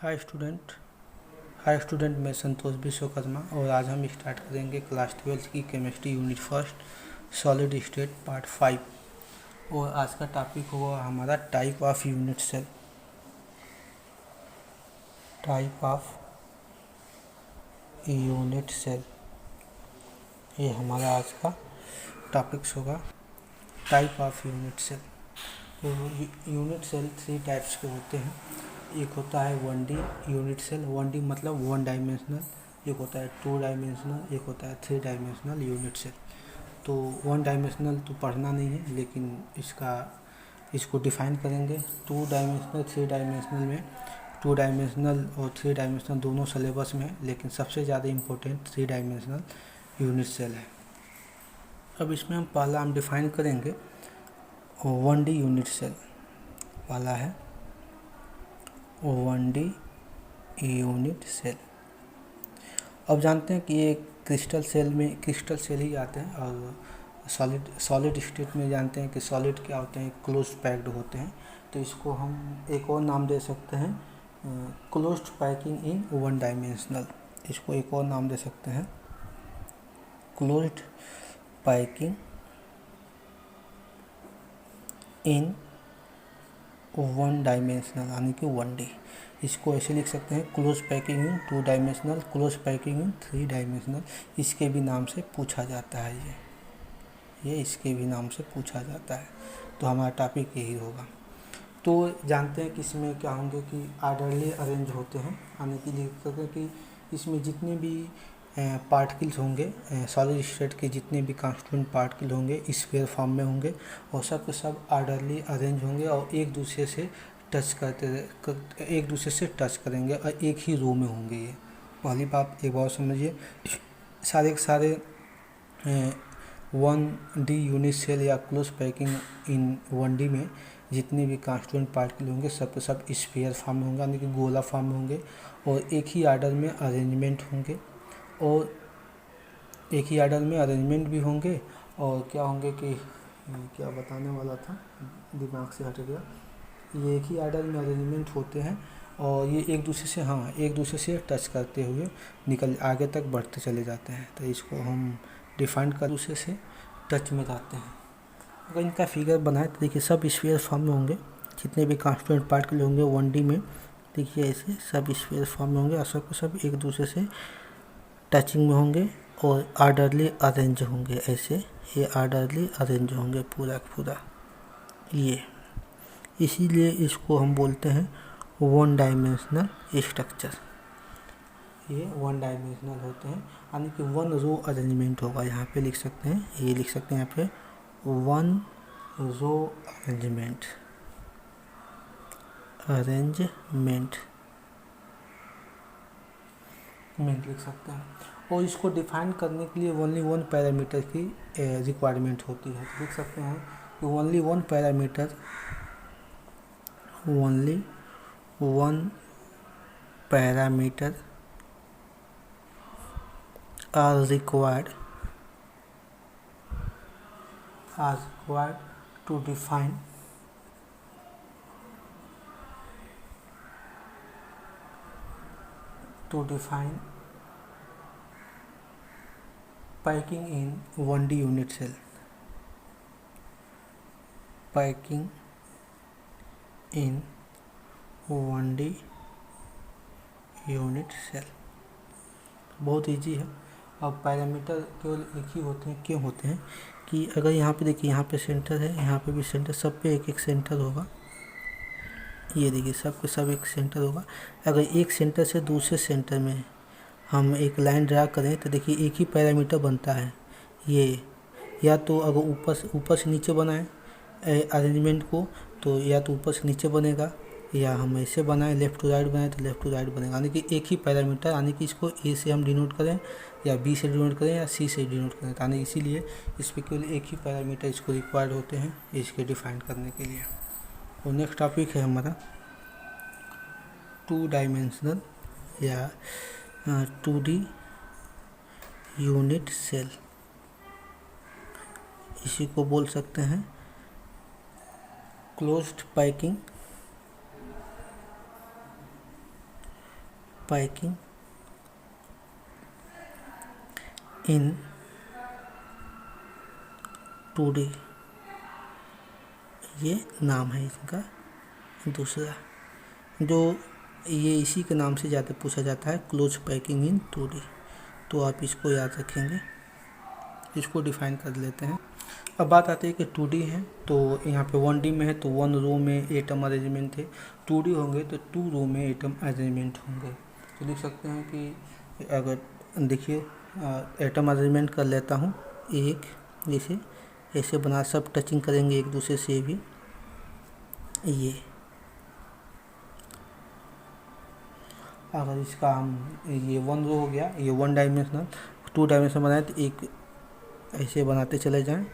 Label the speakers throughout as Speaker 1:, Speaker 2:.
Speaker 1: Hi student, मैं संतोष विश्वकर्मा और आज हम स्टार्ट करेंगे क्लास 12 की chemistry unit first solid state part 5। और आज का टॉपिक होगा हमारा type of unit cell. Type of unit cell, ये हमारा आज का टॉपिक्स होगा। Type of unit cell. तो यूनिट सेल 3 टाइप्स के होते हैं। एक होता है 1D यूनिट सेल, 1D मतलब 1 डायमेंशनल। एक होता है 2 डायमेंशनल, एक होता है 3 डायमेंशनल यूनिट सेल। तो 1 डायमेंशनल तो पढ़ना नहीं है, लेकिन इसको डिफाइन करेंगे। 2 डायमेंशनल 3 डायमेंशनल में 2 डायमेंशनल और 3 डायमेंशनल दोनों सिलेबस में है, लेकिन सबसे ज़्यादा इम्पोर्टेंट 3 डायमेंशनल यूनिट सेल है। अब इसमें हम डिफाइन करेंगे 1D यूनिट सेल वाला है 1D यूनिट सेल। अब जानते हैं कि ये क्रिस्टल सेल ही आते हैं, और सॉलिड स्टेट में जानते हैं कि सॉलिड क्या होते हैं, क्लोज पैक्ड होते हैं। तो इसको हम एक और नाम दे सकते हैं, क्लोज्ड पैकिंग इन 1 डायमेंशनल। इसको एक और नाम दे सकते हैं, क्लोज्ड पैकिंग इन 1 डायमेंशनल, यानी कि 1D। इसको ऐसे लिख सकते हैं, close packing in 2 dimensional, close packing in 3 dimensional. इसके भी नाम से पूछा जाता है, ये इसके भी नाम से पूछा जाता है। तो हमारा टॉपिक यही होगा। तो जानते हैं कि इसमें क्या होंगे कि ऑर्डरली अरेंज होते हैं, यानी कि लिख सकते हैं कि इसमें जितने भी पार्टिकल्स होंगे, सॉलिड स्टेट के जितने भी कॉन्स्टिट्यूएंट पार्टिकल होंगे स्फीयर फॉर्म में होंगे, और सब के सब ऑर्डरली अरेंज होंगे और एक दूसरे से टच करेंगे और एक ही रो में होंगे। ये पहली बात एक बार समझिए। सारे के सारे 1D यूनिट सेल या क्लोज पैकिंग इन 1D में जितने भी कॉन्स्टिट्यूएंट पार्टिकल होंगे सब के सब स्फीयर फॉर्म में होंगे, यानी कि गोला फॉर्म में होंगे, और एक ही आर्डर में अरेंजमेंट होंगे, और एक ही आर्डर में अरेंजमेंट भी होंगे। और क्या होंगे कि क्या बताने वाला था, दिमाग से हट गया। ये एक ही आर्डर में अरेंजमेंट होते हैं, और ये एक दूसरे से टच करते हुए आगे तक बढ़ते चले जाते हैं। तो इसको हम डिफाइन कर दूसरे से टच में जाते हैं। अगर इनका फिगर बनाए तो देखिए सब स्फीयर फॉर्म में होंगे, जितने भी कॉन्स्टिट्यूएंट पार्टिकल होंगे 1D में, देखिए ऐसे सब स्फीयर फॉर्म में होंगे और सब एक दूसरे से टचिंग में होंगे और ऑर्डरली अरेंज होंगे। ऐसे ये ऑर्डरली अरेंज होंगे पूरा ये, इसीलिए इसको हम बोलते हैं 1 डायमेंशनल स्ट्रक्चर। ये 1 डायमेंशनल होते हैं, यानी कि 1 रो अरेंजमेंट होगा। यहाँ पे लिख सकते हैं, ये लिख सकते हैं यहाँ पे 1 रो अरेंजमेंट लिख सकते हैं। और इसको डिफाइन करने के लिए ओनली 1 पैरामीटर की रिक्वायरमेंट होती है। तो लिख सकते हैं कि only one parameter are required to define packing in 1D unit cell. Packing in 1D unit cell बहुत इजी है। अब पैरामीटर केवल एक ही होते हैं, क्यों होते हैं कि अगर यहाँ पे देखिए, यहाँ पे सेंटर है, यहाँ पे भी सेंटर, सब पे एक सेंटर होगा। ये देखिए सब के सब एक सेंटर होगा। अगर एक सेंटर से दूसरे सेंटर में हम एक लाइन ड्रा करें तो देखिए एक ही पैरामीटर बनता है। ये या तो अगर ऊपर से नीचे बनाएं अरेंजमेंट को, तो या तो ऊपर से नीचे बनेगा, या हम ऐसे बनाएं लेफ़्ट टू राइट बनाएं तो लेफ़्ट टू राइट बनेगा। यानी कि एक ही पैरामीटर, यानी कि इसको ए से हम डिनोट करें या बी से डिनोट करें या सी से डिनोट करें, यानी इसीलिए इस पर केवल एक ही पैरामीटर इसको रिक्वायर्ड होते हैं इसके डिफाइन करने के लिए। और नेक्स्ट टॉपिक है हमारा 2 डायमेंशनल या 2D यूनिट सेल। इसी को बोल सकते हैं closed packing packing in 2D, ये नाम है इसका। दूसरा जो ये इसी के नाम से ज़्यादा पूछा जाता है, क्लोज पैकिंग इन 2D, तो आप इसको याद रखेंगे, इसको डिफाइन कर लेते हैं। अब बात आती है कि 2D है, तो यहाँ पे 1D में है तो 1 रो में एटम अरेंजमेंट है, 2D होंगे तो 2 रो में एटम अरेंजमेंट होंगे। तो लिख सकते हैं कि अगर देखिए एटम अरेंजमेंट कर लेता हूँ, एक जैसे ऐसे बना, सब टचिंग करेंगे एक दूसरे से भी, ये अगर इसका हम ये 1 रो हो गया, ये 1 डायमेंशनल, 2 डायमेंशनल बनाए तो एक ऐसे बनाते चले जाएं,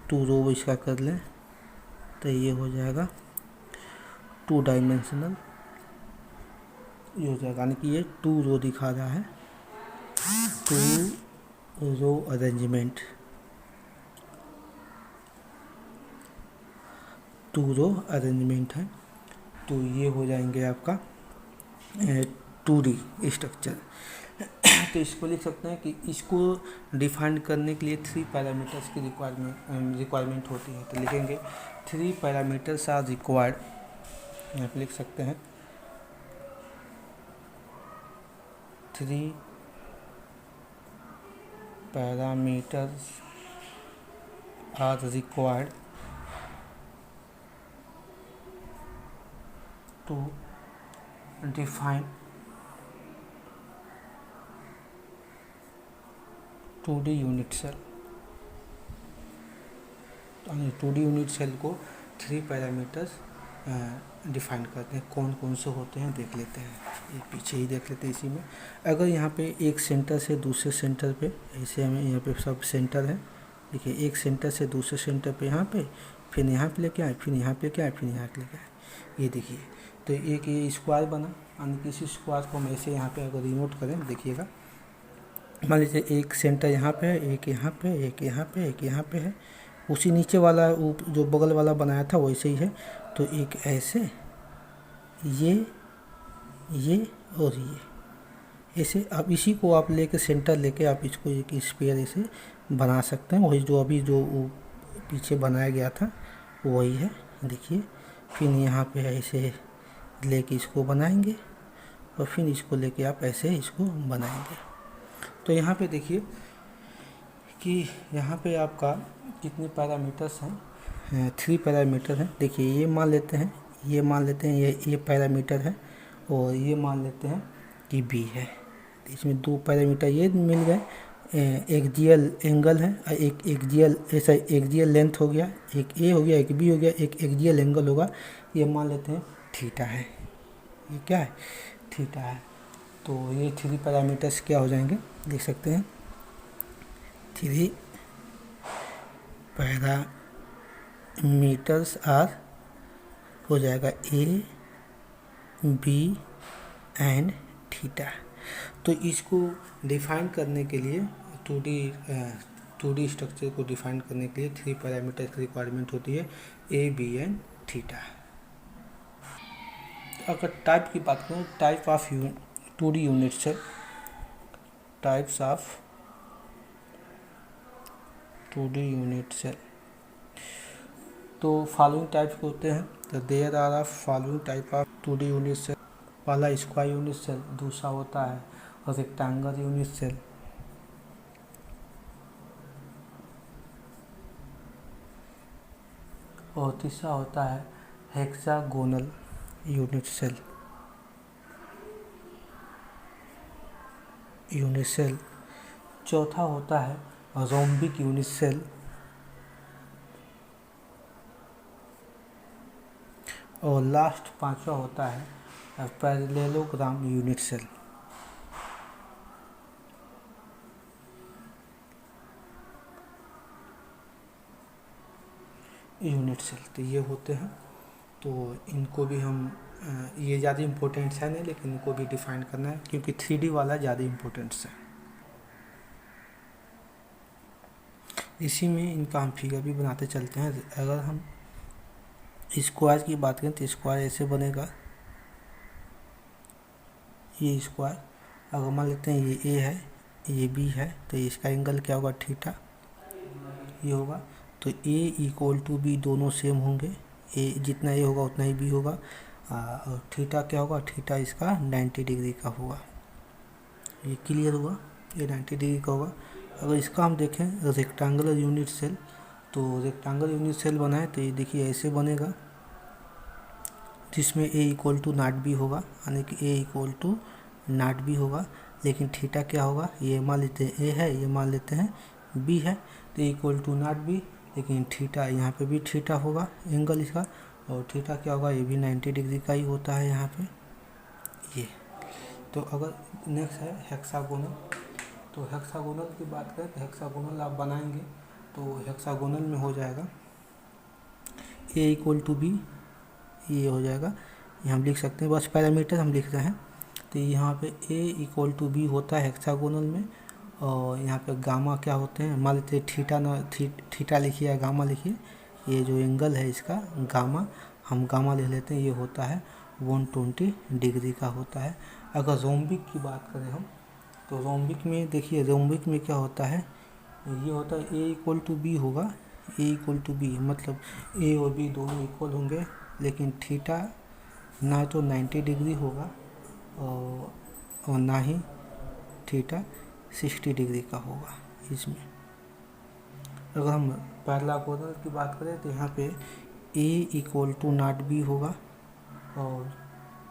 Speaker 1: 2 रो इसका कर लें तो ये हो जाएगा 2 डायमेंशनल, ये हो जाएगा, यानी कि ये 2 रो दिखा रहा है, 2 रो अरेंजमेंट, 2 रो अरेंजमेंट है। तो ये हो जाएंगे आपका 2D स्ट्रक्चर। तो इसको लिख सकते हैं कि इसको डिफाइन करने के लिए 3 पैरामीटर्स की रिक्वायरमेंट होती है। तो लिखेंगे 3 पैरामीटर्स आर रिक्वायर्ड, यहाँ पे लिख सकते हैं 3 parameters are required to define 2D unit cell. 2D unit cell को 3 पैरामीटर्स डिफाइन करते हैं, कौन कौन से होते हैं देख लेते हैं, ये पीछे ही देख लेते हैं। इसी में अगर यहाँ पे एक सेंटर से दूसरे सेंटर पे, ऐसे हमें यहाँ पे सब सेंटर है, देखिए एक सेंटर से दूसरे सेंटर पे, यहाँ पे फिर यहाँ पे लेके आए, फिर यहाँ पे लेके आए, फिर यहाँ पे लेके आए, ये देखिए। तो एक ये स्क्वायर बना, यानी कि इसी स्क्वायर को हम ऐसे यहाँ पे अगर रिमोट करें, देखिएगा मान लीजिए एक सेंटर यहाँ पे है, एक यहाँ पे, एक यहाँ पे, एक यहाँ पे है, उसी नीचे वाला जो बगल वाला बनाया था वैसे ही है। तो एक ऐसे, ये और ये ऐसे, अब इसी को आप लेके सेंटर लेके आप इसको एक स्फीयर ऐसे बना सकते हैं, वही जो अभी जो पीछे बनाया गया था वही है, देखिए। फिर यहाँ पे ऐसे लेके इसको बनाएंगे और फिर इसको लेके आप ऐसे इसको बनाएंगे। तो यहाँ पे देखिए कि यहाँ पे आपका कितने पैरामीटर्स हैं, 3 पैरामीटर हैं। देखिए ये मान लेते हैं, ये मान लेते हैं ये पैरामीटर है, और ये मान लेते हैं कि बी है। इसमें 2 पैरामीटर ये मिल गए, एक्सियल एंगल है, एक एक्सियल ऐसा एक्सियल लेंथ हो गया, एक ए हो गया, एक बी हो गया, एक एक्सियल एंगल होगा, ये मान लेते हैं थीटा है, ये क्या है थीटा है। तो ये 3 पैरामीटर्स क्या हो जाएंगे, देख सकते हैं 3 पैरामीटर्स आर हो जाएगा ए बी एंड थीटा। तो इसको डिफाइन करने के लिए 2D स्ट्रक्चर को डिफाइन करने के लिए 3 पैरामीटर की रिक्वायरमेंट होती है, ए बी एंड थीटा। अगर टाइप की बात करें, type of 2D unit cell, types of 2D unit cell, तो फॉलोइंग टाइप्स होते हैं। तो there are following type of 2D unit cell. पहला स्क्वायर यूनिट सेल, दूसरा होता है रेक्टेंगल यूनिट सेल, और तीसरा होता है हेक्सागोनल यूनिट सेल। चौथा होता है रोम्बिक यूनिट सेल, और लास्ट 5वां होता है पैरेललोग्राम यूनिट सेल। तो ये होते हैं, तो इनको भी हम ये ज़्यादा इम्पोर्टेंट्स है नहीं, लेकिन इनको भी डिफाइन करना है क्योंकि 3D वाला ज़्यादा इम्पोर्टेंट्स है। इसी में इनका हम फिगर भी बनाते चलते हैं। अगर हम स्क्वायर की बात करें तो स्क्वायर ऐसे बनेगा, ये स्क्वायर। अगर मान लेते हैं ये ए है, ये बी है, तो इसका एंगल क्या होगा, थीटा ये होगा। तो ए इक्वल टू बी दोनों सेम होंगे, ए जितना ए होगा उतना ही बी होगा। और थीटा क्या होगा, थीटा इसका 90 डिग्री का होगा। ये क्लियर हुआ, ये 90 डिग्री का होगा। अगर इसका हम देखें रेक्टेंगुलर यूनिट सेल, तो रेक्टेंगुलर यूनिट सेल बनाए तो ये देखिए ऐसे बनेगा, जिसमें ए इक्वल टू नॉट बी होगा, यानी कि ए इक्वल टू नॉट बी होगा। लेकिन थीटा क्या होगा, ये मान लेते हैं ए है, ये मान लेते हैं बी है, तो इक्वल टू नॉट बी, लेकिन थीटा यहाँ पे भी थीटा होगा एंगल इसका, और थीटा क्या होगा, ये भी 90 डिग्री का ही होता है यहाँ पे ये। तो अगर नेक्स्ट है हेक्सागोनल, तो हेक्सागोनल की बात करें तो हेक्सागोनल आप बनाएंगे तो हेक्सागोनल में हो जाएगा ए इक्वल टू बी, ये हो जाएगा। ये हम लिख सकते हैं, बस पैरामीटर हम लिख रहे हैं। तो यहाँ पे ए इक्वल टू बी होता है हेक्सागोनल में, और यहाँ पे गामा क्या होते हैं, मान लेते थीटा ना थीटा लिखिए या गामा लिखिए, ये जो एंगल है इसका गामा, हम गामा लिख लेते हैं, ये होता है 120 डिग्री का होता है। अगर रोम्बिक की बात करें हम, तो रोम्बिक में देखिए, रोम्बिक में क्या होता है, ये होता है ए इक्वल टू बी होगा, ए इक्वल टू बी मतलब ए और बी दोनों इक्वल होंगे, लेकिन थीटा ना तो 90 डिग्री होगा और ना ही थीटा 60 डिग्री का होगा इसमें। अगर हम पैरेललोग्राम की बात करें तो यहाँ पे ए इक्वल टू नॉट बी होगा और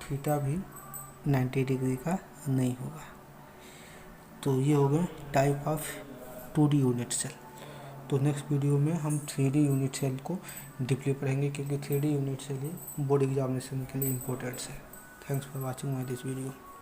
Speaker 1: थीटा भी 90 डिग्री का नहीं होगा। तो ये हो गए type of 2D unit cell. तो नेक्स्ट वीडियो में हम 3D यूनिट सेल को डीपली पढ़ेंगे, क्योंकि 3D यूनिट सेल ही बोर्ड एग्जामिनेशन के लिए इम्पोर्टेंट है। Thanks for watching my this video.